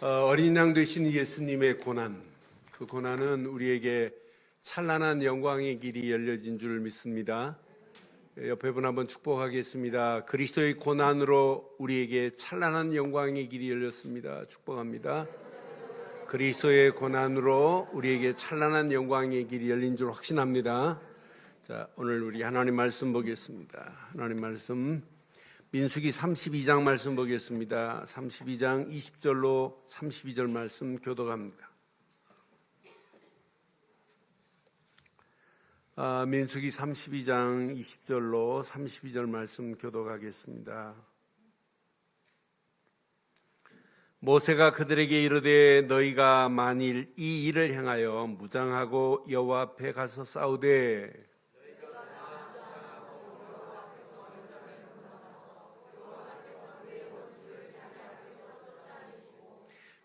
어린 양 되신 예수님의 고난, 그 고난은 우리에게 찬란한 영광의 길이 열려진 줄 믿습니다. 옆에 분 한번 축복하겠습니다. 그리스도의 고난으로 우리에게 찬란한 영광의 길이 열렸습니다. 축복합니다. 그리스도의 고난으로 우리에게 찬란한 영광의 길이 열린 줄 확신합니다. 자, 오늘 우리 하나님 말씀 보겠습니다. 하나님 말씀 민수기 32장 말씀 보겠습니다. 32장 20절로 32절 말씀 교독합니다. 민수기 32장 20절로 32절 말씀 교독하겠습니다. 모세가 그들에게 이르되 너희가 만일 이 일을 행하여 무장하고 여호와 앞에 가서 싸우되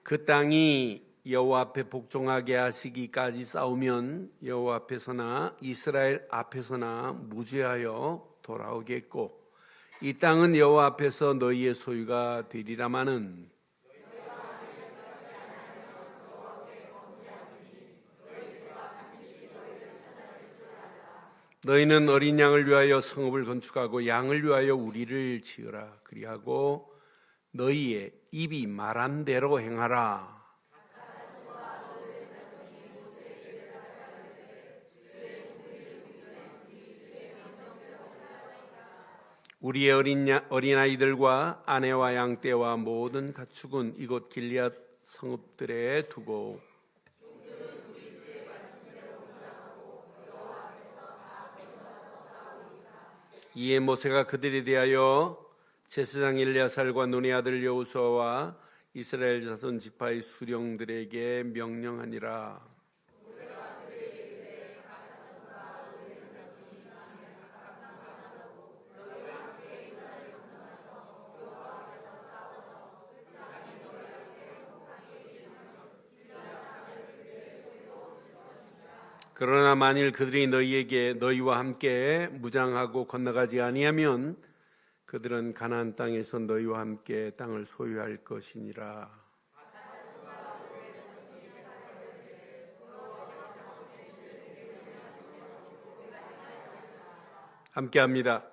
그 땅이 여호와 앞에 복종하게 하시기까지 싸우면 여호와 앞에서나 이스라엘 앞에서나 무죄하여 돌아오겠고 이 땅은 여호와 앞에서 너희의 소유가 되리라마는 너희는 어린 양을 위하여 성읍을 건축하고 양을 위하여 우리를 지으라. 그리하고 너희의 입이 말한 대로 행하라. 우리의 어린아이들과 아내와 양떼와 모든 가축은 이곳 길리앗 성읍들에 두고 이에 모세가 그들에 대하여 제사장 엘리야살과 눈의 아들 여호수아와 이스라엘 자손 지파의 수령들에게 명령하니라. 그러나 만일 그들이 너희에게 너희와 함께 무장하고 건너가지 아니하면 그들은 가나안 땅에서 너희와 함께 땅을 소유할 것이니라. 함께합니다.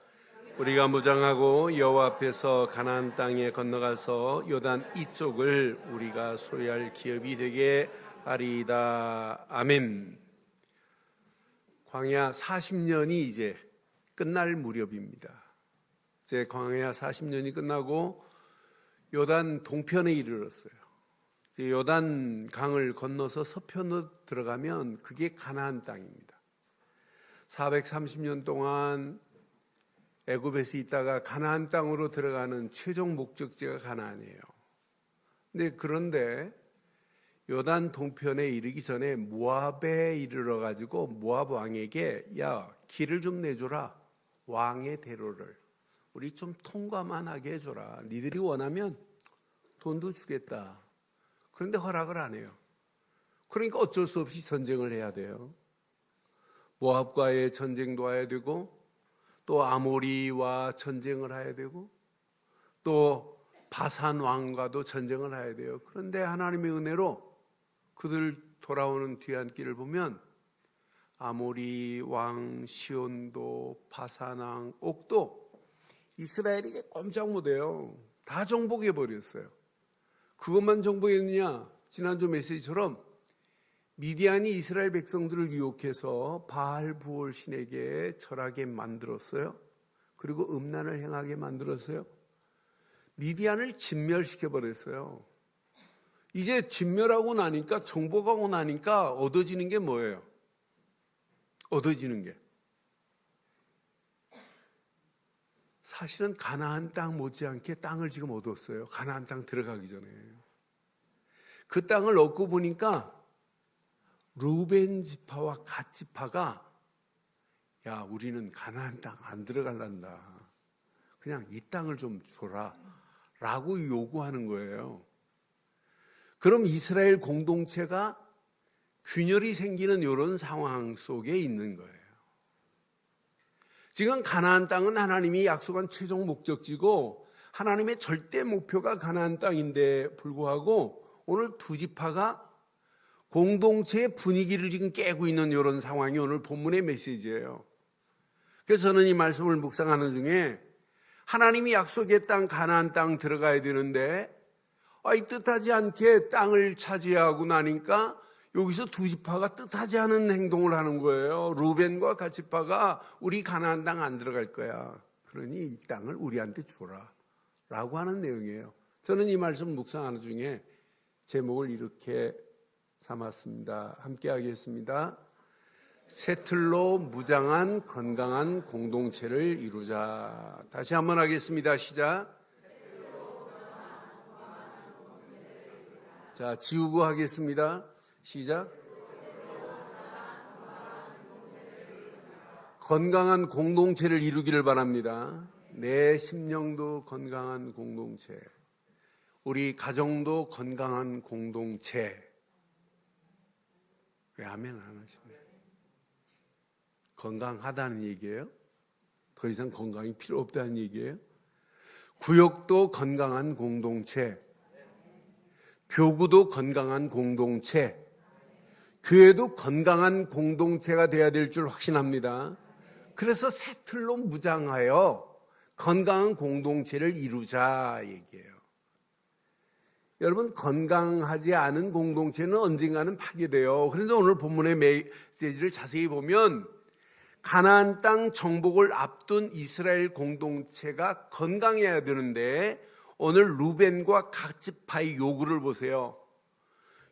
우리가 무장하고 여호와 앞에서 가나안 땅에 건너가서 요단 이쪽을 우리가 소유할 기업이 되게 하리이다. 아멘. 광야 40년이 이제 끝날 무렵입니다. 이제 광야 40년이 끝나고 요단 동편에 이르렀어요. 요단 강을 건너서 서편으로 들어가면 그게 가나안 땅입니다. 430년 동안 애굽에서 있다가 가나안 땅으로 들어가는 최종 목적지가 가나안이에요. 그런데 요단 동편에 이르기 전에 모압에 이르러 가지고 모압 왕에게 야, 길을 좀 내줘라. 왕의 대로를 우리 좀 통과만 하게 해줘라. 니들이 원하면 돈도 주겠다. 그런데 허락을 안 해요. 그러니까 어쩔 수 없이 전쟁을 해야 돼요. 모압과의 전쟁도 해야 되고 또 아모리와 전쟁을 해야 되고 또 바산 왕과도 전쟁을 해야 돼요. 그런데 하나님의 은혜로 그들 돌아오는 뒤안길을 보면 아모리 왕 시온도 바산 왕 옥도 이스라엘에게 꼼짝 못해요. 다 정복해버렸어요. 그것만 정복했느냐? 지난주 메시지처럼 미디안이 이스라엘 백성들을 유혹해서 바알 부올 신에게 절하게 만들었어요. 그리고 음란을 행하게 만들었어요. 미디안을 진멸시켜버렸어요. 이제 진멸하고 나니까 정복하고 나니까 얻어지는 게 뭐예요? 얻어지는 게 사실은 가나안 땅 못지않게 땅을 지금 얻었어요. 가나안 땅 들어가기 전에. 그 땅을 얻고 보니까 루벤 지파와 갓 지파가 야, 우리는 가나안 땅 안 들어갈란다. 그냥 이 땅을 좀 줘라 라고 요구하는 거예요. 그럼 이스라엘 공동체가 균열이 생기는 이런 상황 속에 있는 거예요. 지금 가나안 땅은 하나님이 약속한 최종 목적지고 하나님의 절대 목표가 가나안 땅인데 불구하고 오늘 두 지파가 공동체의 분위기를 지금 깨고 있는 이런 상황이 오늘 본문의 메시지예요. 그래서 저는 이 말씀을 묵상하는 중에 하나님이 약속의 땅 가나안 땅 들어가야 되는데 이 뜻하지 않게 땅을 차지하고 나니까 여기서 두 지파가 뜻하지 않은 행동을 하는 거예요. 루벤과 갓 지파가 우리 가나안 땅 안 들어갈 거야. 그러니 이 땅을 우리한테 주라 라고 하는 내용이에요. 저는 이 말씀 묵상하는 중에 제목을 이렇게 삼았습니다. 함께 하겠습니다. 새틀로 무장한 건강한 공동체를 이루자. 다시 한번 하겠습니다. 시작. 자, 지우고 하겠습니다. 시작. 건강한 공동체를 이루기를 바랍니다. 내 심령도 건강한 공동체, 우리 가정도 건강한 공동체. 왜 아멘 안 하시나요? 건강하다는 얘기예요? 더 이상 건강이 필요 없다는 얘기예요? 구역도 건강한 공동체, 교구도 건강한 공동체, 교회도 건강한 공동체가 돼야 될 줄 확신합니다. 그래서 새 틀로 무장하여 건강한 공동체를 이루자 얘기예요. 여러분, 건강하지 않은 공동체는 언젠가는 파괴돼요. 그런데 오늘 본문의 메시지를 자세히 보면 가나안 땅 정복을 앞둔 이스라엘 공동체가 건강해야 되는데 오늘 루벤과 갓 지파의 요구를 보세요.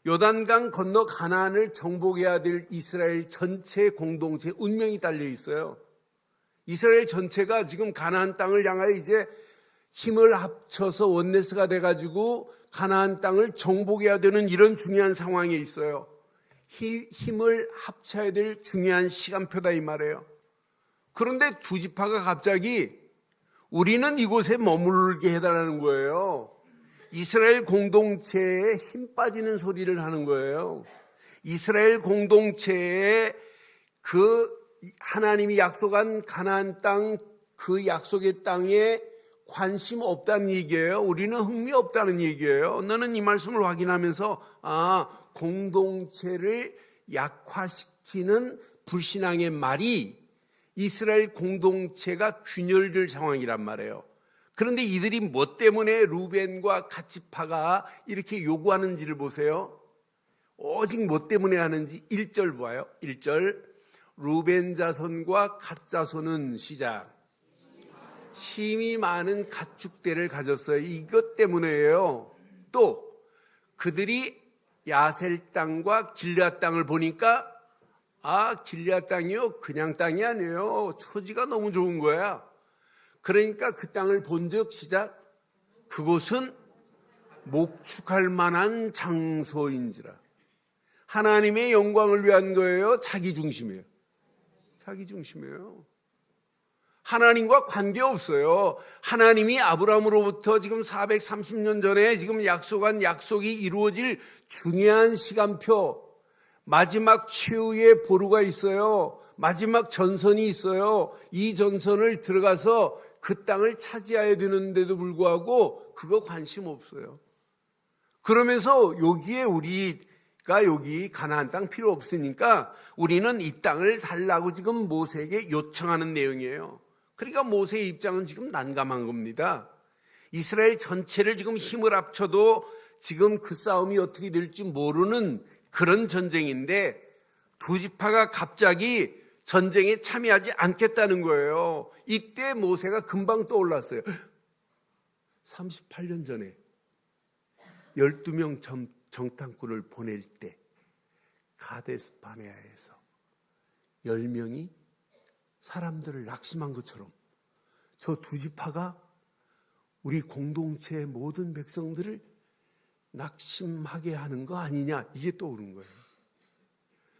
요단강 건너 가나안을 정복해야 될 이스라엘 전체 공동체 운명이 달려 있어요. 이스라엘 전체가 지금 가나안 땅을 향하여 이제 힘을 합쳐서 원네스가 돼가지고 가나안 땅을 정복해야 되는 이런 중요한 상황에 있어요. 힘을 합쳐야 될 중요한 시간표다 이 말이에요. 그런데 두 지파가 갑자기 우리는 이곳에 머물게 해달라는 거예요. 이스라엘 공동체에 힘 빠지는 소리를 하는 거예요. 이스라엘 공동체에 그 하나님이 약속한 가나안 땅, 그 약속의 땅에 관심 없다는 얘기예요. 우리는 흥미 없다는 얘기예요. 너는 이 말씀을 확인하면서 공동체를 약화시키는 불신앙의 말이 이스라엘 공동체가 균열될 상황이란 말이에요. 그런데 이들이 뭐 때문에 루벤과 갓 지파가 이렇게 요구하는지를 보세요. 오직 뭐 때문에 하는지 1절 봐요. 1절. 루벤 자손과 갓 자손은 시작. 힘이 많은 가축대를 가졌어요. 이것 때문에예요. 또 그들이 야셀 땅과 길앗 땅을 보니까 길앗 땅이요, 그냥 땅이 아니에요. 초지가 너무 좋은 거야. 그러니까 그 땅을 본즉 시작. 그곳은 목축할 만한 장소인지라. 하나님의 영광을 위한 거예요. 자기 중심이에요. 자기 중심이에요. 하나님과 관계없어요. 하나님이 아브라함으로부터 지금 430년 전에 지금 약속한 약속이 이루어질 중요한 시간표, 마지막 최후의 보루가 있어요. 마지막 전선이 있어요. 이 전선을 들어가서 그 땅을 차지해야 되는데도 불구하고 그거 관심 없어요. 그러면서 여기에 우리가 여기 가나안 땅 필요 없으니까 우리는 이 땅을 달라고 지금 모세에게 요청하는 내용이에요. 그러니까 모세의 입장은 지금 난감한 겁니다. 이스라엘 전체를 지금 힘을 합쳐도 지금 그 싸움이 어떻게 될지 모르는 그런 전쟁인데 두 지파가 갑자기 전쟁에 참여하지 않겠다는 거예요. 이때 모세가 금방 떠올랐어요. 38년 전에 12명 정탐꾼을 보낼 때 가데스 바네아에서 10명이 사람들을 낙심한 것처럼 저 두 지파가 우리 공동체의 모든 백성들을 낙심하게 하는 거 아니냐, 이게 떠오른 거예요.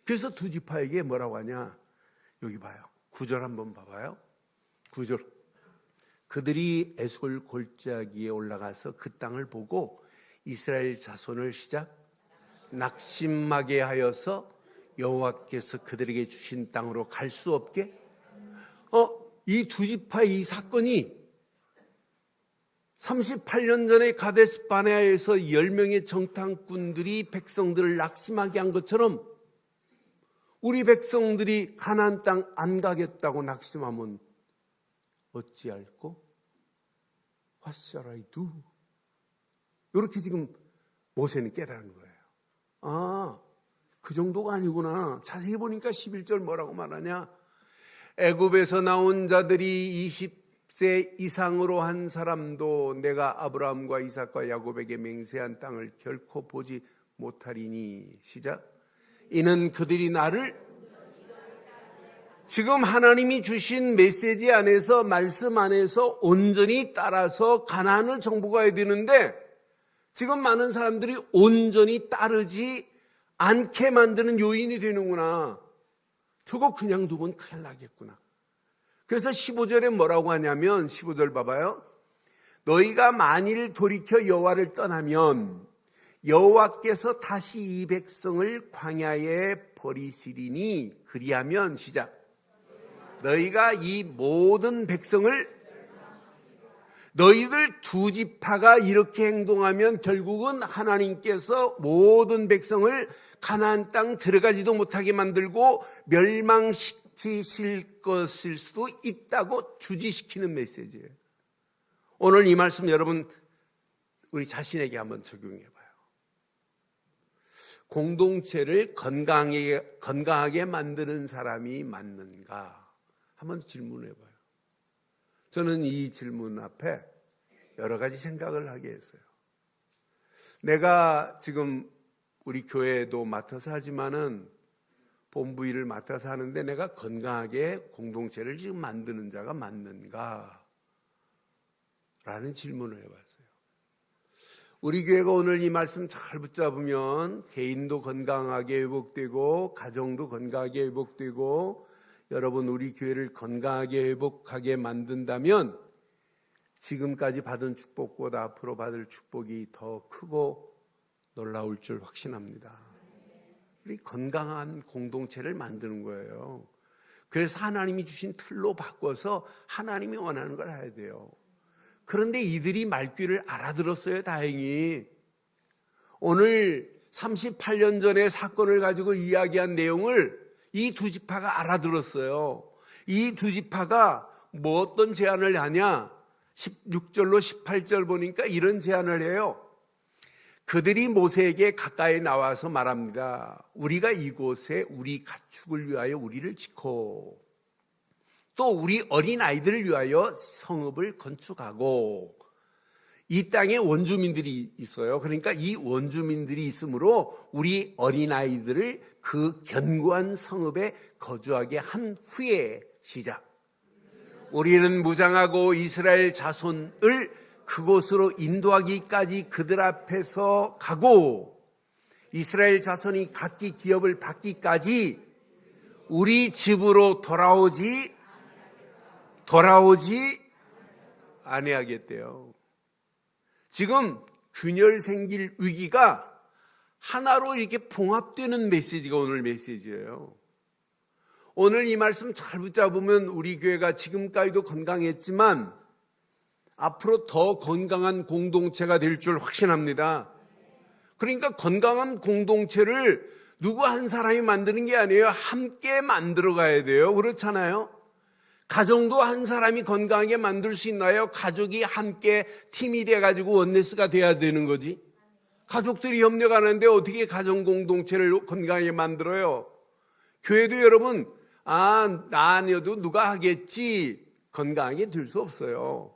그래서 두 지파에게 뭐라고 하냐, 여기 봐요. 9절 한번 봐봐요. 9절. 그들이 에솔 골짜기에 올라가서 그 땅을 보고 이스라엘 자손을 시작 낙심하게 하여서 여호와께서 그들에게 주신 땅으로 갈 수 없게. 이 두 지파의 이 사건이 38년 전에 가데스 바네아에서 10명의 정탐꾼들이 백성들을 낙심하게 한 것처럼 우리 백성들이 가나안 땅 안 가겠다고 낙심하면 어찌할꼬? What shall I do? 이렇게 지금 모세는 깨달은 거예요. 아, 그 정도가 아니구나. 자세히 보니까 11절 뭐라고 말하냐? 애굽에서 나온 자들이 20세 이상으로 한 사람도 내가 아브라함과 이삭과 야곱에게 맹세한 땅을 결코 보지 못하리니. 시작. 이는 그들이 나를, 지금 하나님이 주신 메시지 안에서, 말씀 안에서 온전히 따라서 가나안을 정복해야 되는데 지금 많은 사람들이 온전히 따르지 않게 만드는 요인이 되는구나. 저거 그냥 두면 큰일 나겠구나. 그래서 15절에 뭐라고 하냐면, 15절 봐봐요. 너희가 만일 돌이켜 여호와를 떠나면 여호와께서 다시 이 백성을 광야에 버리시리니, 그리하면, 시작. 너희가 이 모든 백성을, 너희들 두 지파가 이렇게 행동하면 결국은 하나님께서 모든 백성을 가나안 땅 들어가지도 못하게 만들고 멸망시키실 것일 수도 있다고 주지시키는 메시지예요. 오늘 이 말씀 여러분 우리 자신에게 한번 적용해 봐요. 공동체를 건강하게 만드는 사람이 맞는가? 한번 질문해 봐요. 저는 이 질문 앞에 여러 가지 생각을 하게 했어요. 내가 지금 우리 교회도 맡아서 하지만은 본부 일을 맡아서 하는데 내가 건강하게 공동체를 지금 만드는 자가 맞는가? 라는 질문을 해봤어요. 우리 교회가 오늘 이 말씀 잘 붙잡으면 개인도 건강하게 회복되고 가정도 건강하게 회복되고 여러분 우리 교회를 건강하게 회복하게 만든다면 지금까지 받은 축복보다 앞으로 받을 축복이 더 크고 놀라울 줄 확신합니다. 우리 건강한 공동체를 만드는 거예요. 그래서 하나님이 주신 틀로 바꿔서 하나님이 원하는 걸 해야 돼요. 그런데 이들이 말귀를 알아들었어요. 다행히. 오늘 38년 전의 사건을 가지고 이야기한 내용을 이 두 지파가 알아들었어요. 이 두 지파가 뭐 어떤 제안을 하냐? 16절로 18절 보니까 이런 제안을 해요. 그들이 모세에게 가까이 나와서 말합니다. 우리가 이곳에 우리 가축을 위하여 우리를 지고 또 우리 어린아이들을 위하여 성읍을 건축하고 이 땅에 원주민들이 있어요. 그러니까 이 원주민들이 있으므로 우리 어린아이들을 그 견고한 성읍에 거주하게 한 후에, 시작. 우리는 무장하고 이스라엘 자손을 그곳으로 인도하기까지 그들 앞에서 가고 이스라엘 자손이 각기 기업을 받기까지 우리 집으로 돌아오지 아니하겠대요. 지금 균열 생길 위기가 하나로 이렇게 봉합되는 메시지가 오늘 메시지예요. 오늘 이 말씀 잘 붙잡으면 우리 교회가 지금까지도 건강했지만 앞으로 더 건강한 공동체가 될 줄 확신합니다. 그러니까 건강한 공동체를 누구 한 사람이 만드는 게 아니에요. 함께 만들어 가야 돼요. 그렇잖아요. 가정도 한 사람이 건강하게 만들 수 있나요? 가족이 함께 팀이 돼가지고 원네스가 돼야 되는 거지. 가족들이 협력하는데 어떻게 가정 공동체를 건강하게 만들어요? 교회도 여러분, 나 아니어도 누가 하겠지. 건강하게 될 수 없어요.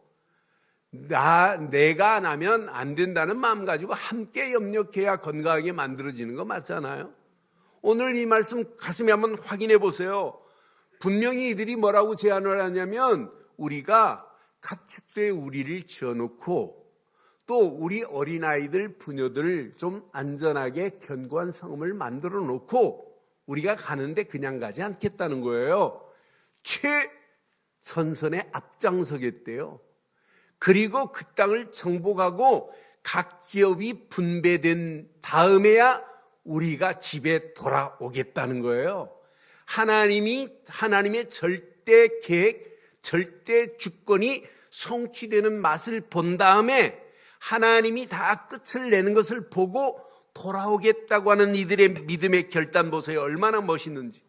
내가 안 하면 안 된다는 마음 가지고 함께 협력해야 건강하게 만들어지는 거 맞잖아요. 오늘 이 말씀 가슴에 한번 확인해 보세요. 분명히 이들이 뭐라고 제안을 하냐면 우리가 가축대에 우리를 지어놓고 또 우리 어린아이들 부녀들을 좀 안전하게 견고한 성읍을 만들어 놓고 우리가 가는데 그냥 가지 않겠다는 거예요. 최전선에 앞장서겠대요. 그리고 그 땅을 정복하고 각 기업이 분배된 다음에야 우리가 집에 돌아오겠다는 거예요. 하나님의 절대 계획, 절대 주권이 성취되는 맛을 본 다음에 하나님이 다 끝을 내는 것을 보고 돌아오겠다고 하는 이들의 믿음의 결단 보세요. 얼마나 멋있는지.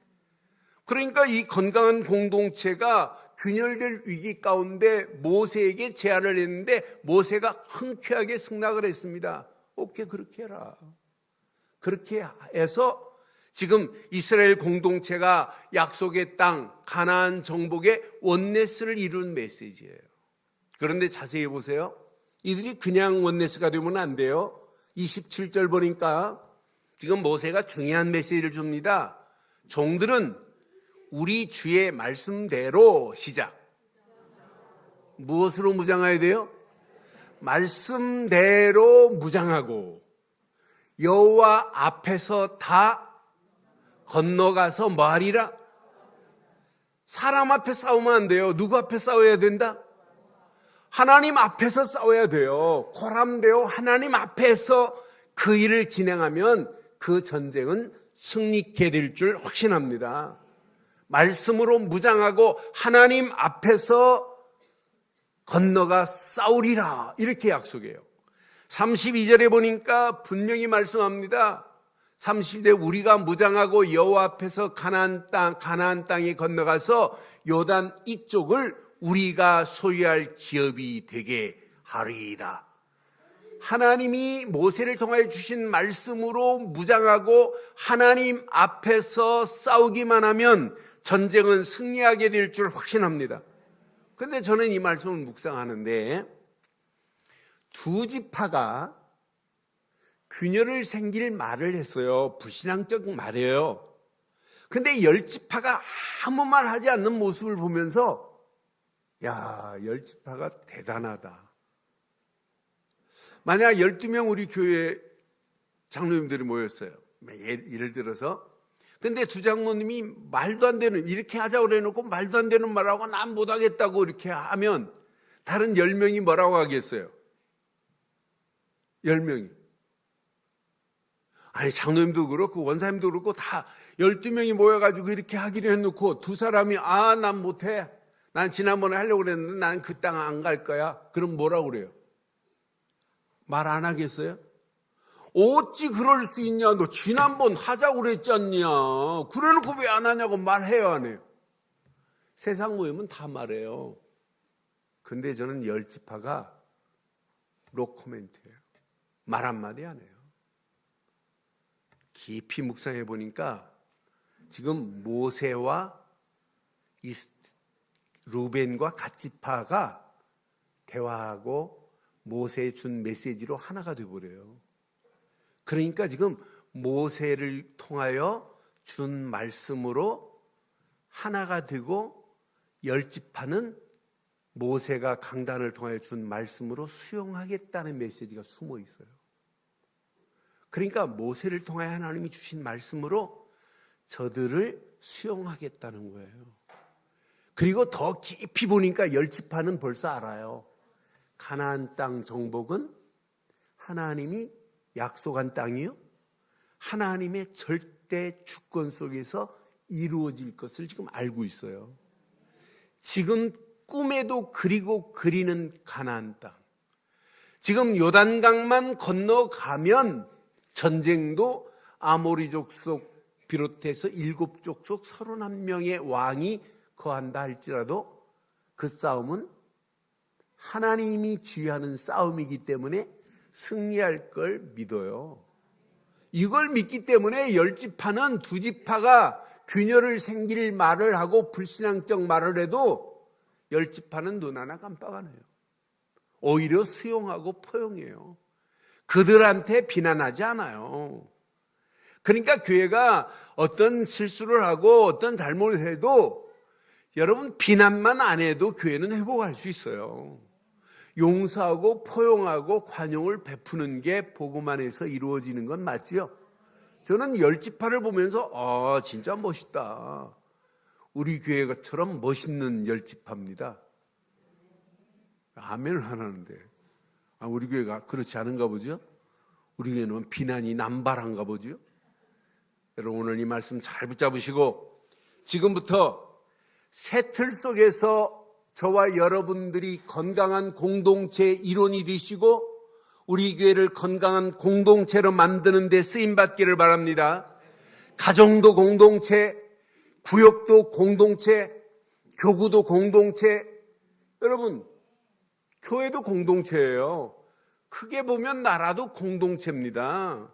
그러니까 이 건강한 공동체가 균열될 위기 가운데 모세에게 제안을 했는데 모세가 흔쾌하게 승낙을 했습니다. 오케이, 그렇게 해라. 그렇게 해서 지금 이스라엘 공동체가 약속의 땅 가나안 정복의 원네스를 이룬 메시지예요. 그런데 자세히 보세요. 이들이 그냥 원네스가 되면 안 돼요. 27절 보니까 지금 모세가 중요한 메시지를 줍니다. 종들은 우리 주의 말씀대로 시작. 무엇으로 무장해야 돼요? 말씀대로 무장하고 여호와 앞에서 다 건너가서 뭐 하리라? 사람 앞에 싸우면 안 돼요. 누구 앞에 싸워야 된다? 하나님 앞에서 싸워야 돼요. 고람되어 하나님 앞에서 그 일을 진행하면 그 전쟁은 승리케 될 줄 확신합니다. 말씀으로 무장하고 하나님 앞에서 건너가 싸우리라 이렇게 약속해요. 32절에 보니까 분명히 말씀합니다. 30대 우리가 무장하고 여호와 앞에서 가나안 땅에 건너가서 요단 이쪽을 우리가 소유할 기업이 되게 하리이다. 하나님이 모세를 통하여 주신 말씀으로 무장하고 하나님 앞에서 싸우기만 하면 전쟁은 승리하게 될 줄 확신합니다. 그런데 저는 이 말씀을 묵상하는데 두 지파가 균열을 생길 말을 했어요. 불신앙적 말이에요. 근데 10지파가 아무 말 하지 않는 모습을 보면서 야, 10지파가 대단하다. 만약 12명 우리 교회 장로님들이 모였어요. 예를 들어서. 근데 두 장로님이 말도 안 되는, 이렇게 하자고 그래놓고 말도 안 되는 말하고 난 못하겠다고 이렇게 하면 다른 10명이 뭐라고 하겠어요? 10명이. 아니, 장로님도 그렇고 원사님도 그렇고 다 12명이 모여가지고 이렇게 하기로 해놓고 두 사람이 난 못해. 난 지난번에 하려고 그랬는데 난 그 땅 안 갈 거야. 그럼 뭐라고 그래요? 말 안 하겠어요? 어찌 그럴 수 있냐? 너 지난번 하자고 그랬잖냐? 그래놓고 왜 안 하냐고 말해요, 안 해요? 세상 모이면 다 말해요. 근데 저는 10지파가 노코멘트예요. 말 한마디 안 해요. 깊이 묵상해 보니까 지금 모세와 루벤과 갓지파가 대화하고 모세에 준 메시지로 하나가 되어버려요. 그러니까 지금 모세를 통하여 준 말씀으로 하나가 되고 10지파는 모세가 강단을 통하여 준 말씀으로 수용하겠다는 메시지가 숨어 있어요. 그러니까 모세를 통하여 하나님이 주신 말씀으로 저들을 수용하겠다는 거예요. 그리고 더 깊이 보니까 10지파는 벌써 알아요. 가나안 땅 정복은 하나님이 약속한 땅이요, 하나님의 절대 주권 속에서 이루어질 것을 지금 알고 있어요. 지금 꿈에도 그리고 그리는 가나안 땅, 지금 요단강만 건너가면 전쟁도 아모리 족속 비롯해서 7족속 31명의 왕이 거한다 할지라도 그 싸움은 하나님이 지휘하는 싸움이기 때문에 승리할 걸 믿어요. 이걸 믿기 때문에 10지파는 2지파가 균열을 생길 말을 하고 불신앙적 말을 해도 10지파는 눈 하나 깜빡 안 해요. 오히려 수용하고 포용해요. 그들한테 비난하지 않아요. 그러니까 교회가 어떤 실수를 하고 어떤 잘못을 해도 여러분 비난만 안 해도 교회는 회복할 수 있어요. 용서하고 포용하고 관용을 베푸는 게 복음 안에서 이루어지는 건 맞지요? 저는 10지파를 보면서 진짜 멋있다. 우리 교회처럼 멋있는 10지파입니다. 아멘을 하는데 우리 교회가 그렇지 않은가 보죠? 우리 교회는 비난이 남발한가 보죠? 여러분 오늘 이 말씀 잘 붙잡으시고 지금부터 새 틀 속에서 저와 여러분들이 건강한 공동체의 일원이 되시고 우리 교회를 건강한 공동체로 만드는 데 쓰임받기를 바랍니다. 가정도 공동체, 구역도 공동체, 교구도 공동체, 여러분 교회도 공동체예요. 크게 보면 나라도 공동체입니다.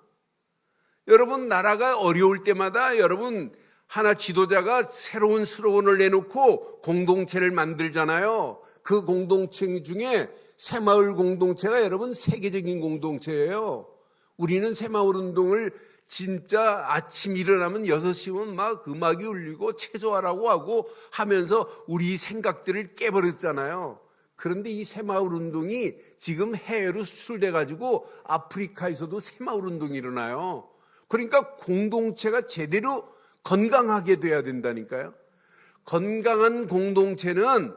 여러분 나라가 어려울 때마다 여러분 하나 지도자가 새로운 슬로건을 내놓고 공동체를 만들잖아요. 그 공동체 중에 새마을 공동체가 여러분 세계적인 공동체예요. 우리는 새마을 운동을 진짜 아침 일어나면 6시면 막 음악이 울리고 체조하라고 하고 하면서 우리 생각들을 깨버렸잖아요. 그런데 이 새마을 운동이 지금 해외로 수출돼 가지고 아프리카에서도 새마을 운동이 일어나요. 그러니까 공동체가 제대로 건강하게 돼야 된다니까요. 건강한 공동체는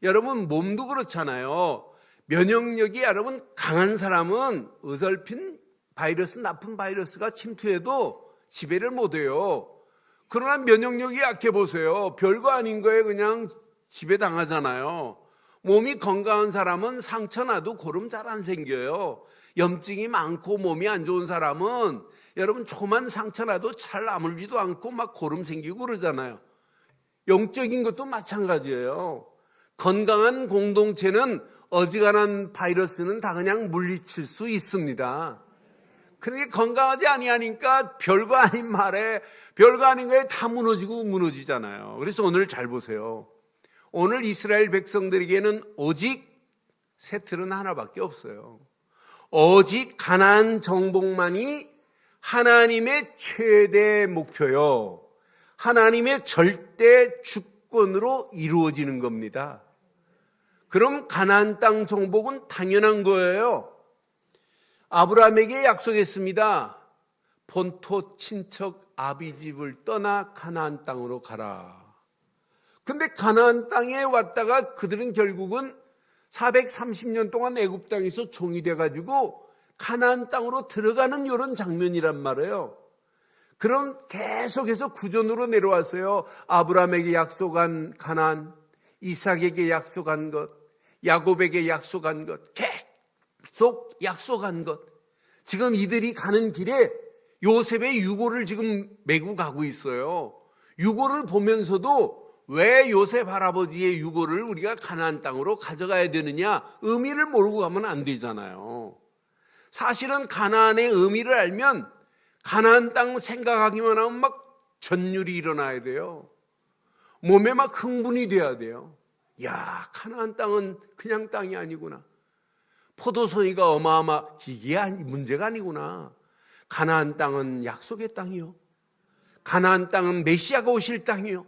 여러분 몸도 그렇잖아요. 면역력이 여러분 강한 사람은 어설픈 바이러스, 나쁜 바이러스가 침투해도 지배를 못해요. 그러나 면역력이 약해 보세요. 별거 아닌 거에 그냥 지배당하잖아요. 몸이 건강한 사람은 상처 나도 고름 잘 안 생겨요. 염증이 많고 몸이 안 좋은 사람은 여러분 조그만 상처 나도 잘 아물지도 않고 막 고름 생기고 그러잖아요. 영적인 것도 마찬가지예요. 건강한 공동체는 어지간한 바이러스는 다 그냥 물리칠 수 있습니다. 그런데 건강하지 아니하니까 별거 아닌 말에 별거 아닌 거에 다 무너지잖아요. 그래서 오늘 잘 보세요. 오늘 이스라엘 백성들에게는 오직 새 틀은 하나밖에 없어요. 오직 가나안 정복만이 하나님의 최대 목표요. 하나님의 절대 주권으로 이루어지는 겁니다. 그럼 가나안 땅 정복은 당연한 거예요. 아브라함에게 약속했습니다. 본토 친척 아비집을 떠나 가나안 땅으로 가라. 근데 가나안 땅에 왔다가 그들은 결국은 430년 동안 애굽 땅에서 종이 돼가지고 가나안 땅으로 들어가는 이런 장면이란 말이에요. 그럼 계속해서 구전으로 내려왔어요. 아브라함에게 약속한 가나안, 이삭에게 약속한 것, 야곱에게 약속한 것, 계속 약속한 것. 지금 이들이 가는 길에 요셉의 유고를 지금 메고 가고 있어요. 유고를 보면서도 왜 요셉 할아버지의 유고를 우리가 가나안 땅으로 가져가야 되느냐, 의미를 모르고 가면 안 되잖아요. 사실은 가나안의 의미를 알면 가나안 땅 생각하기만 하면 막 전율이 일어나야 돼요. 몸에 막 흥분이 돼야 돼요. 야, 가나안 땅은 그냥 땅이 아니구나. 포도송이가 이게 문제가 아니구나. 가나안 땅은 약속의 땅이요. 가나안 땅은 메시아가 오실 땅이요.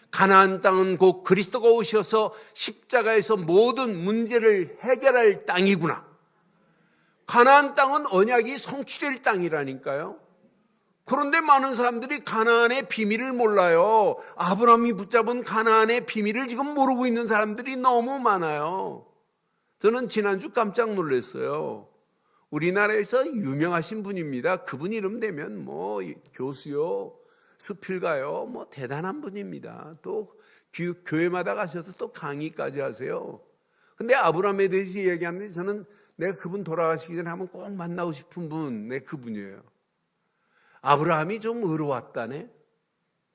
가나안 땅은 곧 그리스도가 오셔서 십자가에서 모든 문제를 해결할 땅이구나. 가나안 땅은 언약이 성취될 땅이라니까요. 그런데 많은 사람들이 가나안의 비밀을 몰라요. 아브라함이 붙잡은 가나안의 비밀을 지금 모르고 있는 사람들이 너무 많아요. 저는 지난주 깜짝 놀랐어요. 우리나라에서 유명하신 분입니다. 그분 이름 되면 뭐 교수요, 수필가요, 뭐 대단한 분입니다. 또 교회마다 가셔서 또 강의까지 하세요. 근데 아브라함에 대해서 얘기하는데 저는 내가 그분 돌아가시기 전에 한번 꼭 만나고 싶은 분, 그분이에요. 아브라함이 좀 의로웠다네.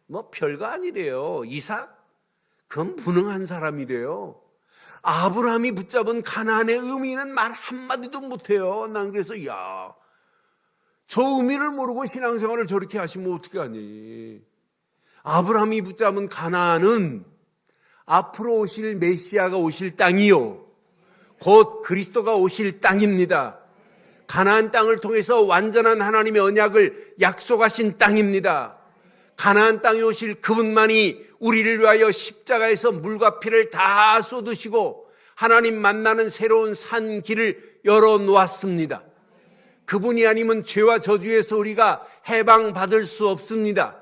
뭐 별거 아니래요. 이삭? 그건 무능한 사람이래요. 아브라함이 붙잡은 가나안의 의미는 말 한마디도 못해요. 난 그래서 저 의미를 모르고 신앙생활을 저렇게 하시면 어떻게 하니. 아브라함이 붙잡은 가나안은 앞으로 오실 메시아가 오실 땅이요, 곧 그리스도가 오실 땅입니다. 가나안 땅을 통해서 완전한 하나님의 언약을 약속하신 땅입니다. 가나안 땅에 오실 그분만이 우리를 위하여 십자가에서 물과 피를 다 쏟으시고 하나님 만나는 새로운 산 길을 열어놓았습니다. 그분이 아니면 죄와 저주에서 우리가 해방받을 수 없습니다.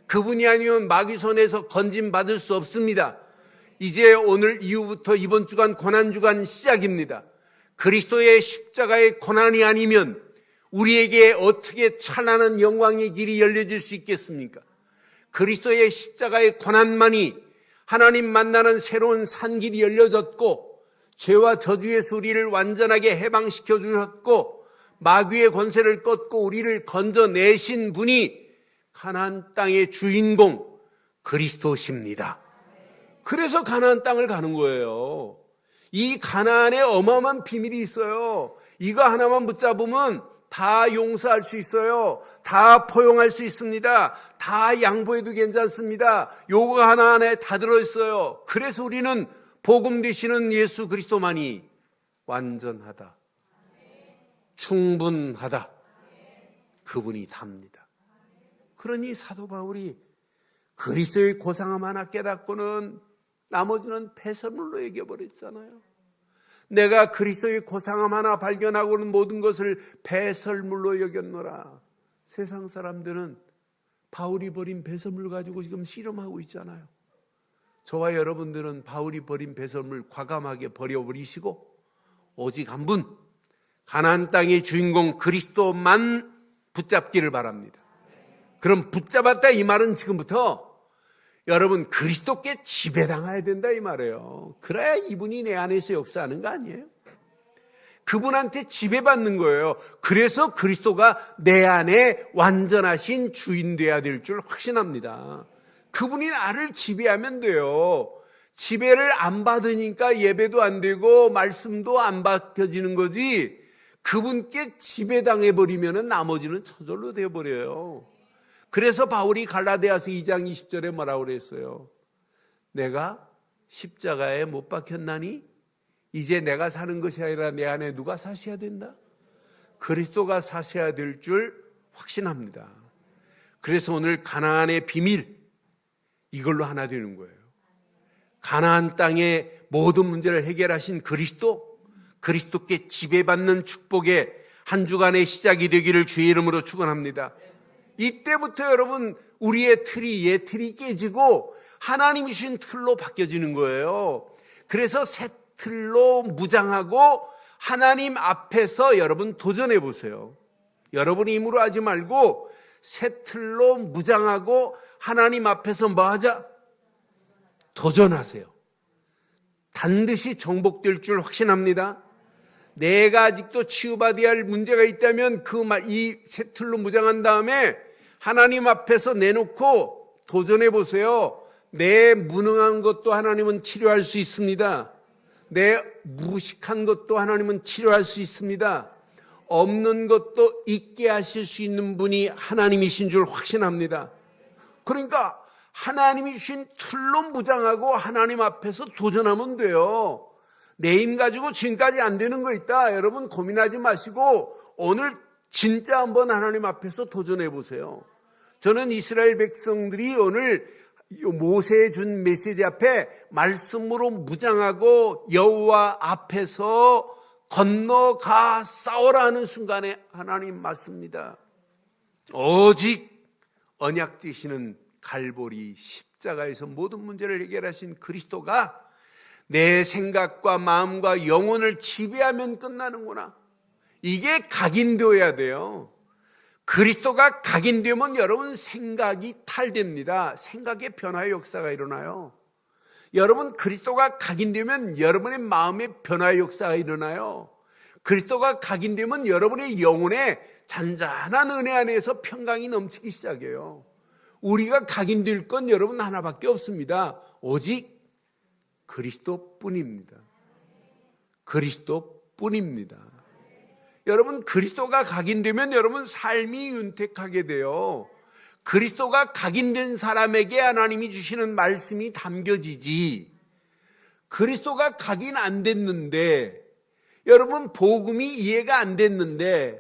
그분이 아니면 마귀 손에서 건짐받을 수 없습니다. 이제 오늘 이후부터 이번 주간 고난주간 시작입니다. 그리스도의 십자가의 고난이 아니면 우리에게 어떻게 찬란한 영광의 길이 열려질 수 있겠습니까? 그리스도의 십자가의 고난만이 하나님 만나는 새로운 산길이 열려졌고 죄와 저주에서 우리를 완전하게 해방시켜 주셨고 마귀의 권세를 꺾고 우리를 건져내신 분이 가나안 땅의 주인공 그리스도십니다. 그래서 가나안 땅을 가는 거예요. 이 가나안에 어마어마한 비밀이 있어요. 이거 하나만 붙잡으면 다 용서할 수 있어요. 다 포용할 수 있습니다. 다 양보해도 괜찮습니다. 요거 하나 안에 다 들어있어요. 그래서 우리는 복음 되시는 예수 그리스도만이 완전하다, 충분하다, 그분이 답니다. 그러니 사도 바울이 그리스도의 고상함 하나 깨닫고는 나머지는 폐설물로 여겨버렸잖아요. 내가 그리스도의 고상함 하나 발견하고는 모든 것을 배설물로 여겼노라. 세상 사람들은 바울이 버린 배설물 가지고 지금 씨름하고 있잖아요. 저와 여러분들은 바울이 버린 배설물 과감하게 버려버리시고 오직 한 분, 가나안 땅의 주인공 그리스도만 붙잡기를 바랍니다. 그럼 붙잡았다 이 말은 지금부터 여러분 그리스도께 지배당해야 된다 이 말이에요. 그래야 이분이 내 안에서 역사하는 거 아니에요? 그분한테 지배받는 거예요. 그래서 그리스도가 내 안에 완전하신 주인 돼야 될 줄 확신합니다. 그분이 나를 지배하면 돼요. 지배를 안 받으니까 예배도 안 되고 말씀도 안 받혀지는 거지, 그분께 지배당해버리면 나머지는 저절로 되어버려요. 그래서 바울이 갈라디아서 2장 20절에 뭐라고 그랬어요? 내가 십자가에 못 박혔나니 이제 내가 사는 것이 아니라 내 안에 누가 사셔야 된다? 그리스도가 사셔야 될 줄 확신합니다. 그래서 오늘 가나안의 비밀, 이걸로 하나 되는 거예요. 가나안 땅의 모든 문제를 해결하신 그리스도, 그리스도께 지배받는 축복의 한 주간의 시작이 되기를 주의 이름으로 축원합니다. 이때부터 여러분 우리의 틀이 옛 틀이 깨지고 하나님이 주신 틀로 바뀌어지는 거예요. 그래서 새 틀로 무장하고 하나님 앞에서 여러분 도전해 보세요. 여러분이 힘으로 하지 말고 새 틀로 무장하고 하나님 앞에서 뭐 하자? 도전하세요. 반드시 정복될 줄 확신합니다. 내가 아직도 치유받아야 할 문제가 있다면 이 새 틀로 무장한 다음에 하나님 앞에서 내놓고 도전해 보세요. 내 무능한 것도 하나님은 치료할 수 있습니다. 내 무식한 것도 하나님은 치료할 수 있습니다. 없는 것도 있게 하실 수 있는 분이 하나님이신 줄 확신합니다. 그러니까 하나님이 주신 틀로 무장하고 하나님 앞에서 도전하면 돼요. 내 힘 가지고 지금까지 안 되는 거 있다, 여러분 고민하지 마시고 오늘 진짜 한번 하나님 앞에서 도전해 보세요. 저는 이스라엘 백성들이 오늘 모세에 준 메시지 앞에 말씀으로 무장하고 여호와 앞에서 건너가 싸워라 하는 순간에 하나님 맞습니다. 오직 언약 되시는 갈보리 십자가에서 모든 문제를 해결하신 그리스도가 내 생각과 마음과 영혼을 지배하면 끝나는구나. 이게 각인되어야 돼요. 그리스도가 각인되면 여러분 생각이 탈됩니다. 생각의 변화의 역사가 일어나요. 여러분 그리스도가 각인되면 여러분의 마음의 변화의 역사가 일어나요. 그리스도가 각인되면 여러분의 영혼에 잔잔한 은혜 안에서 평강이 넘치기 시작해요. 우리가 각인될 건 여러분 하나밖에 없습니다. 오직 그리스도뿐입니다. 그리스도뿐입니다. 여러분 그리스도가 각인되면 여러분 삶이 윤택하게 돼요. 그리스도가 각인된 사람에게 하나님이 주시는 말씀이 담겨지지, 그리스도가 각인 안 됐는데 여러분 복음이 이해가 안 됐는데,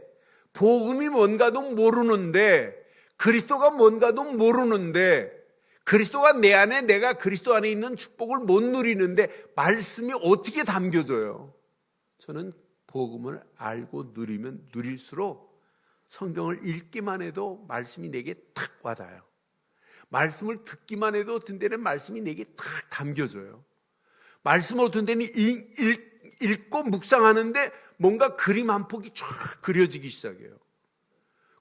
복음이 뭔가도 모르는데, 그리스도가 뭔가도 모르는데, 그리스도가 내 안에, 내가 그리스도 안에 있는 축복을 못 누리는데 말씀이 어떻게 담겨져요? 저는 복음을 알고 누리면 누릴수록 성경을 읽기만 해도 말씀이 내게 탁 와닿아요. 말씀을 듣기만 해도 어떤 때는 말씀이 내게 탁 담겨져요. 말씀을 어떤 때는 읽고 묵상하는데 뭔가 그림 한 폭이 쫙 그려지기 시작해요.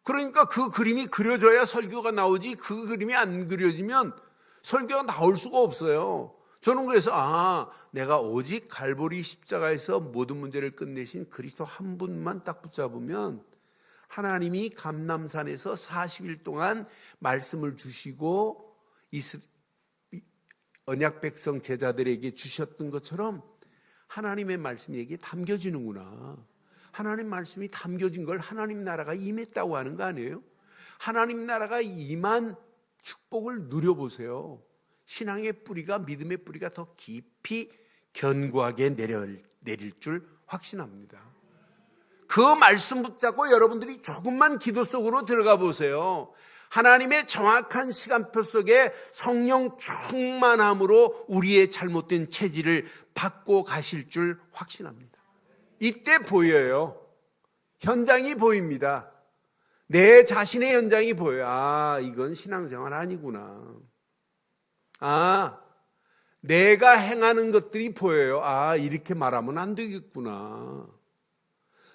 그러니까 그 그림이 그려져야 설교가 나오지, 그 그림이 안 그려지면 설교가 나올 수가 없어요. 저는 그래서 내가 오직 갈보리 십자가에서 모든 문제를 끝내신 그리스도 한 분만 딱 붙잡으면 하나님이 감람산에서 40일 동안 말씀을 주시고 언약 백성 제자들에게 주셨던 것처럼 하나님의 말씀이 여기에 담겨지는구나. 하나님 말씀이 담겨진 걸 하나님 나라가 임했다고 하는 거 아니에요? 하나님 나라가 임한 축복을 누려보세요. 신앙의 뿌리가, 믿음의 뿌리가 더 깊이 견고하게 내릴 줄 확신합니다. 그 말씀 붙잡고 여러분들이 조금만 기도 속으로 들어가 보세요. 하나님의 정확한 시간표 속에 성령 충만함으로 우리의 잘못된 체질을 바꿔 가실 줄 확신합니다. 이때 보여요. 현장이 보입니다. 내 자신의 현장이 보여요. 이건 신앙생활 아니구나. 내가 행하는 것들이 보여요. 이렇게 말하면 안 되겠구나.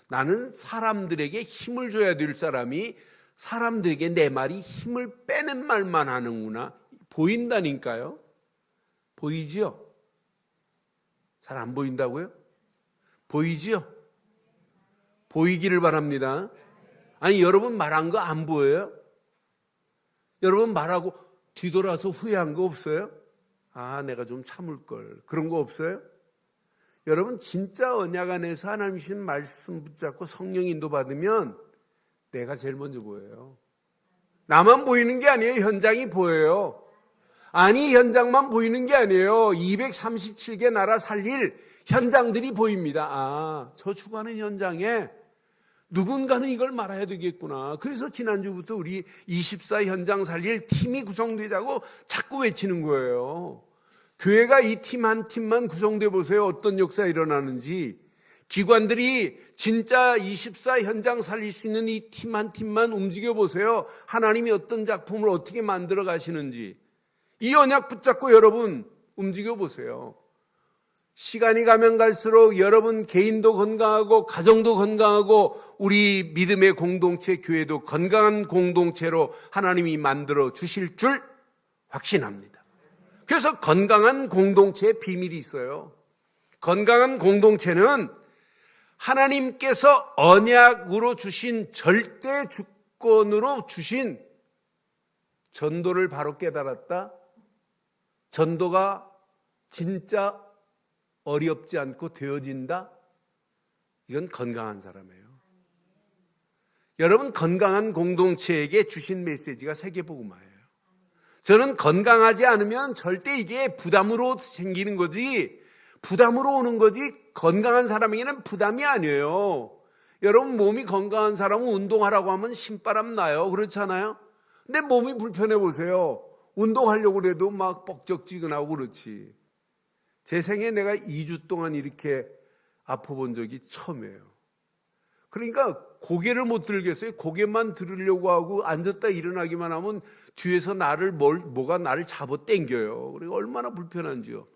나는 사람들에게 힘을 줘야 될 사람이 사람들에게 내 말이 힘을 빼는 말만 하는구나. 보인다니까요. 보이지요? 잘 안 보인다고요? 보이지요? 보이기를 바랍니다. 여러분 말한 거 안 보여요? 여러분 말하고 뒤돌아서 후회한 거 없어요? 내가 좀 참을 걸. 그런 거 없어요? 여러분 진짜 언약 안에서 하나님 주신 말씀 붙잡고 성령 인도 받으면 내가 제일 먼저 보여요. 나만 보이는 게 아니에요. 현장이 보여요. 현장만 보이는 게 아니에요. 237개 나라 살릴 현장들이 보입니다. 저 추구하는 현장에 누군가는 이걸 말아야 되겠구나. 그래서 지난주부터 우리 24 현장 살릴 팀이 구성되자고 자꾸 외치는 거예요. 교회가 이 팀 한 팀만 구성돼 보세요. 어떤 역사가 일어나는지. 기관들이 진짜 24 현장 살릴 수 있는 이 팀 한 팀만 움직여 보세요. 하나님이 어떤 작품을 어떻게 만들어 가시는지. 이 언약 붙잡고 여러분 움직여 보세요. 시간이 가면 갈수록 여러분 개인도 건강하고 가정도 건강하고 우리 믿음의 공동체 교회도 건강한 공동체로 하나님이 만들어 주실 줄 확신합니다. 그래서 건강한 공동체의 비밀이 있어요. 건강한 공동체는 하나님께서 언약으로 주신 절대 주권으로 주신 전도를 바로 깨달았다. 전도가 진짜 어렵지 않고 되어진다. 이건 건강한 사람이에요. 여러분 건강한 공동체에게 주신 메시지가 세계복음화예요. 저는 건강하지 않으면 절대 이게 부담으로 생기는 거지, 부담으로 오는 거지, 건강한 사람에게는 부담이 아니에요. 여러분 몸이 건강한 사람은 운동하라고 하면 신바람 나요. 그렇잖아요. 근데 몸이 불편해 보세요. 운동하려고 그래도 막 뻑적지근하고 그렇지. 제 생에 내가 2주 동안 이렇게 아파본 적이 처음이에요. 그러니까 고개를 못 들겠어요. 고개만 들으려고 하고 앉았다 일어나기만 하면 뒤에서 뭐가 나를 잡아 당겨요. 그러니까 얼마나 불편한지요.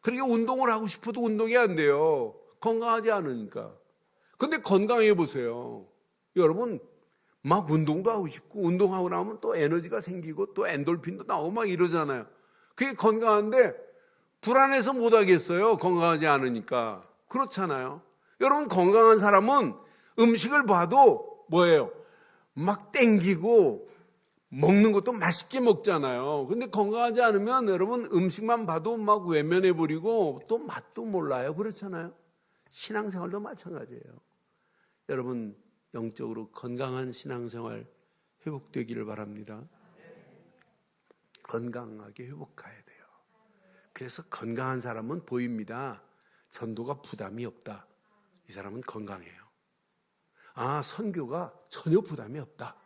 그러니까 운동을 하고 싶어도 운동이 안 돼요. 건강하지 않으니까. 근데 건강해 보세요. 여러분 막 운동도 하고 싶고 운동하고 나면 또 에너지가 생기고 또 엔돌핀도 나오고 막 이러잖아요. 그게 건강한데 불안해서 못 하겠어요. 건강하지 않으니까. 그렇잖아요. 여러분 건강한 사람은 음식을 봐도 뭐예요? 막 땡기고 먹는 것도 맛있게 먹잖아요. 근데 건강하지 않으면 여러분 음식만 봐도 막 외면해 버리고 또 맛도 몰라요. 그렇잖아요. 신앙생활도 마찬가지예요. 여러분 영적으로 건강한 신앙생활 회복되기를 바랍니다. 건강하게 회복해야 돼요. 그래서 건강한 사람은 보입니다. 전도가 부담이 없다. 이 사람은 건강해요. 선교가 전혀 부담이 없다.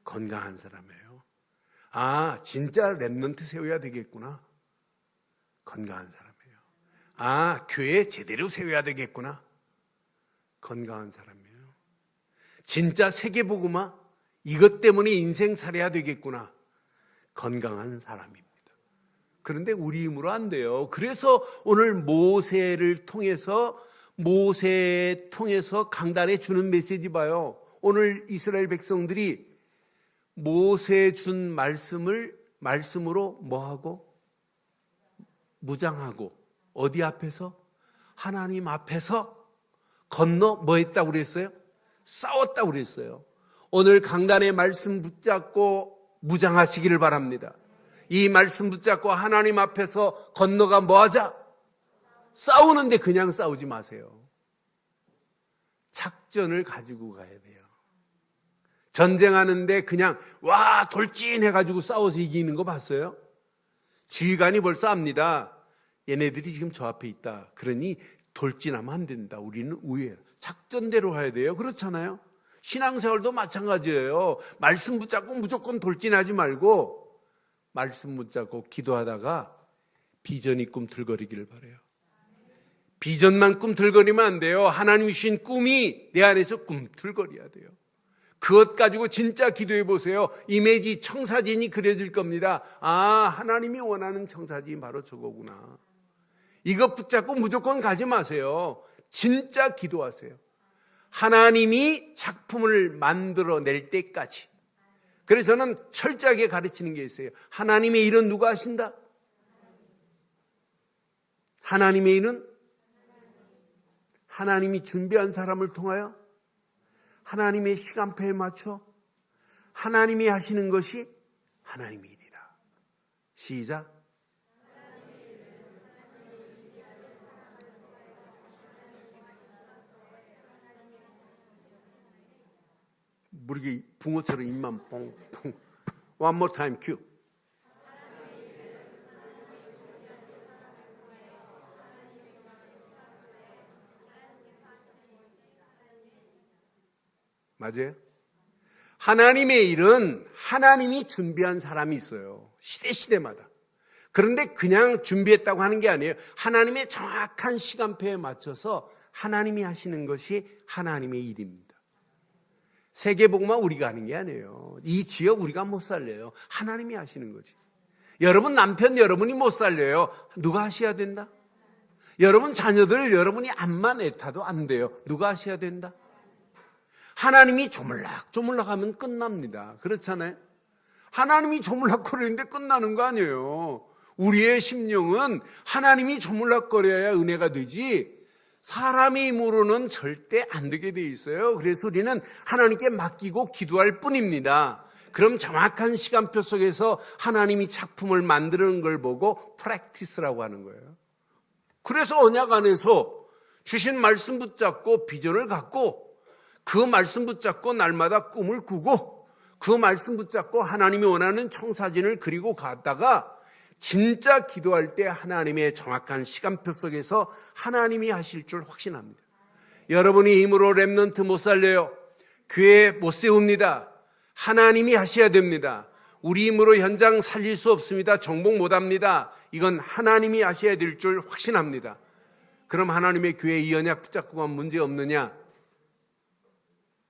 건강한 사람이에요. 진짜 랩넌트 세워야 되겠구나. 건강한 사람이에요. 교회 제대로 세워야 되겠구나. 건강한 사람이에요. 진짜 세계복음화 이것 때문에 인생 살아야 되겠구나. 건강한 사람입니다. 그런데 우리 힘으로 안 돼요. 그래서 오늘 모세를 통해서 강단에 주는 메시지 봐요. 오늘 이스라엘 백성들이 모세 준 말씀으로 뭐하고? 무장하고 어디 앞에서? 하나님 앞에서 건너 뭐 했다고 그랬어요? 싸웠다고 그랬어요. 오늘 강단의 말씀 붙잡고 무장하시기를 바랍니다. 이 말씀 붙잡고 하나님 앞에서 건너가 뭐하자? 싸우는데 그냥 싸우지 마세요. 작전을 가지고 가야 돼요. 전쟁하는데 그냥 와 돌진해가지고 싸워서 이기는 거 봤어요? 지휘관이 벌써 압니다. 얘네들이 지금 저 앞에 있다. 그러니 돌진하면 안 된다. 우리는 우회해라. 작전대로 가야 돼요. 그렇잖아요? 신앙생활도 마찬가지예요. 말씀 붙잡고 무조건 돌진하지 말고 말씀 붙잡고 기도하다가 비전이 꿈틀거리기를 바라요. 비전만 꿈틀거리면 안 돼요. 하나님이 주신 꿈이 내 안에서 꿈틀거려야 돼요. 그것 가지고 진짜 기도해 보세요. 이미지 청사진이 그려질 겁니다. 아, 하나님이 원하는 청사진이 바로 저거구나. 이것 붙잡고 무조건 가지 마세요. 진짜 기도하세요. 하나님이 작품을 만들어낼 때까지. 그래서 저는 철저하게 가르치는 게 있어요. 하나님의 일은 누가 하신다? 하나님의 일은 하나님이 준비한 사람을 통하여 하나님의 시간표에 맞춰 하나님이 하시는 것이 하나님의 일이라. 시작. 모르게 붕어처럼 입만 뽕뽕. One more time, cue. 맞아요? 하나님의 일은 하나님이 준비한 사람이 있어요. 시대마다. 그런데 그냥 준비했다고 하는 게 아니에요. 하나님의 정확한 시간표에 맞춰서 하나님이 하시는 것이 하나님의 일입니다. 세계복음만 우리가 하는 게 아니에요. 이 지역 우리가 못 살려요. 하나님이 하시는 거지. 여러분 남편 여러분이 못 살려요. 누가 하셔야 된다? 여러분 자녀들 여러분이 암만 애타도 안 돼요. 누가 하셔야 된다? 하나님이 조물락 하면 끝납니다. 그렇잖아요? 하나님이 조물락거리는데 끝나는 거 아니에요. 우리의 심령은 하나님이 조물락거려야 은혜가 되지 사람의 힘으로는 절대 안 되게 돼 있어요. 그래서 우리는 하나님께 맡기고 기도할 뿐입니다. 그럼 정확한 시간표 속에서 하나님이 작품을 만드는 걸 보고 프랙티스라고 하는 거예요. 그래서 언약 안에서 주신 말씀 붙잡고 비전을 갖고 그 말씀 붙잡고 날마다 꿈을 꾸고 그 말씀 붙잡고 하나님이 원하는 청사진을 그리고 갔다가 진짜 기도할 때 하나님의 정확한 시간표 속에서 하나님이 하실 줄 확신합니다. 여러분이 힘으로 렘넌트 못 살려요. 교회 못 세웁니다. 하나님이 하셔야 됩니다. 우리 힘으로 현장 살릴 수 없습니다. 정복 못 합니다. 이건 하나님이 하셔야 될 줄 확신합니다. 그럼 하나님의 교회 이 언약 붙잡고 가면 문제 없느냐?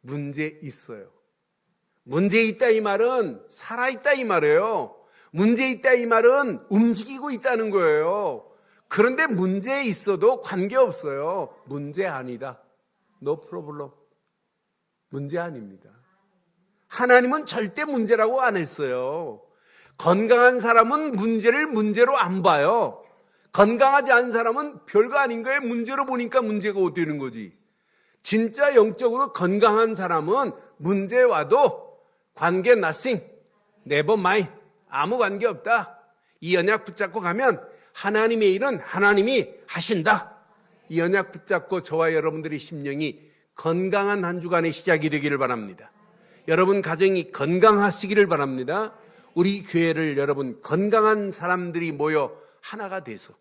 문제 있어요. 문제 있다 이 말은 살아있다 이 말이에요. 문제 있다 이 말은 움직이고 있다는 거예요. 그런데 문제 있어도 관계없어요. 문제 아니다. No problem. 문제 아닙니다. 하나님은 절대 문제라고 안 했어요. 건강한 사람은 문제를 문제로 안 봐요. 건강하지 않은 사람은 별거 아닌 거에 문제로 보니까 문제가 되는 거지. 진짜 영적으로 건강한 사람은 문제 와도 관계 nothing, never mind. 아무 관계 없다. 이 언약 붙잡고 가면 하나님의 일은 하나님이 하신다. 이 언약 붙잡고 저와 여러분들의 심령이 건강한 한 주간의 시작이 되기를 바랍니다. 여러분 가정이 건강하시기를 바랍니다. 우리 교회를 여러분 건강한 사람들이 모여 하나가 돼서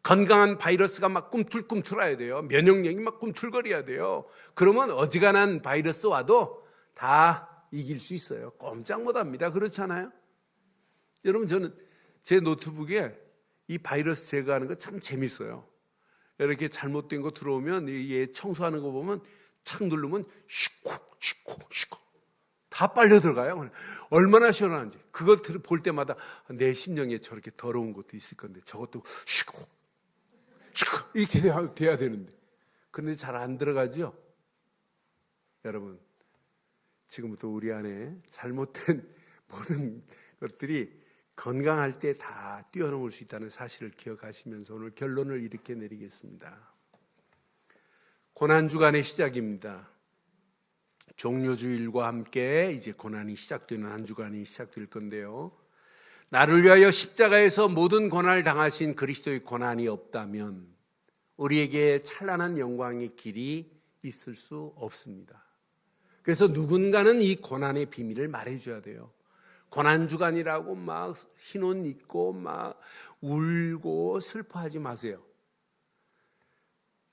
건강한 바이러스가 막 꿈틀꿈틀해야 돼요. 면역력이 막 꿈틀거려야 돼요. 그러면 어지간한 바이러스 와도 다 이길 수 있어요. 꼼짝 못합니다. 그렇잖아요? 여러분 저는 제 노트북에 이 바이러스 제거하는 거 참 재밌어요. 이렇게 잘못된 거 들어오면 얘 청소하는 거 보면 착 누르면 시콕 다 빨려 들어가요. 얼마나 시원한지. 그걸 볼 때마다 내 심령에 저렇게 더러운 것도 있을 건데 저것도 시콕 이렇게 돼야 되는데 근데 잘 안 들어가죠. 여러분 지금부터 우리 안에 잘못된 모든 것들이 건강할 때 다 뛰어넘을 수 있다는 사실을 기억하시면서 오늘 결론을 이렇게 내리겠습니다. 고난주간의 시작입니다. 종료주일과 함께 이제 고난이 시작되는 한 주간이 시작될 건데요. 나를 위하여 십자가에서 모든 고난을 당하신 그리스도의 고난이 없다면 우리에게 찬란한 영광의 길이 있을 수 없습니다. 그래서 누군가는 이 고난의 비밀을 말해줘야 돼요. 고난주간이라고 막 흰 옷 입고 막 울고 슬퍼하지 마세요.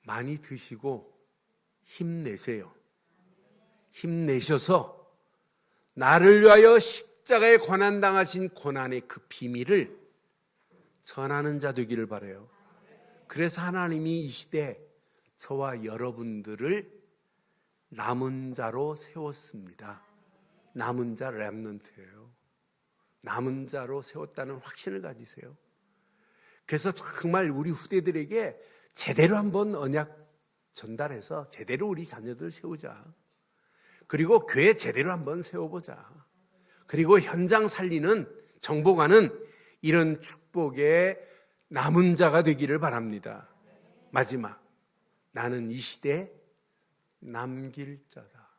많이 드시고 힘내세요. 힘내셔서 나를 위하여 십자가에 고난당하신 고난의 그 비밀을 전하는 자 되기를 바라요. 그래서 하나님이 이 시대 저와 여러분들을 남은 자로 세웠습니다. 남은 자 렘넌트예요. 남은 자로 세웠다는 확신을 가지세요. 그래서 정말 우리 후대들에게 제대로 한번 언약 전달해서 제대로 우리 자녀들 세우자. 그리고 교회 제대로 한번 세워보자. 그리고 현장 살리는 정보관은 이런 축복의 남은 자가 되기를 바랍니다. 마지막, 나는 이 시대에 남길 자다.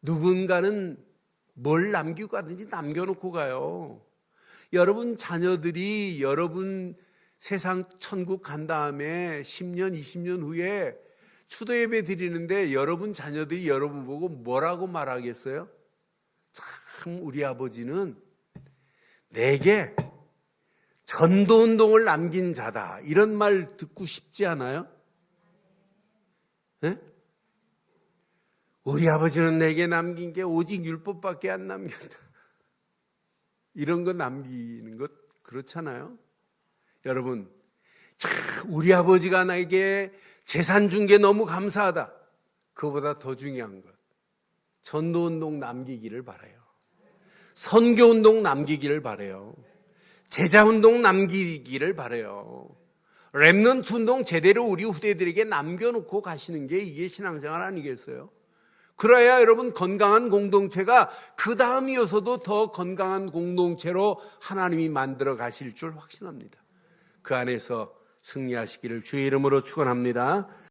누군가는 뭘 남기고 가든지 남겨놓고 가요. 여러분 자녀들이 여러분 세상 천국 간 다음에 10년, 20년 후에 추도 예배 드리는데 여러분 자녀들이 여러분 보고 뭐라고 말하겠어요? 참 우리 아버지는 내게 전도운동을 남긴 자다. 이런 말 듣고 싶지 않아요? 네? 우리 아버지는 내게 남긴 게 오직 율법밖에 안 남겼다. 이런 거 남기는 것 그렇잖아요. 여러분, 우리 아버지가 나에게 재산 준 게 너무 감사하다. 그거보다 더 중요한 것, 전도운동 남기기를 바라요. 선교운동 남기기를 바라요. 제자운동 남기기를 바라요. 렘넌트 운동 제대로 우리 후대들에게 남겨놓고 가시는 게 이게 신앙생활 아니겠어요? 그래야 여러분 건강한 공동체가 그 다음 이어서도 더 건강한 공동체로 하나님이 만들어 가실 줄 확신합니다. 그 안에서 승리하시기를 주의 이름으로 축원합니다.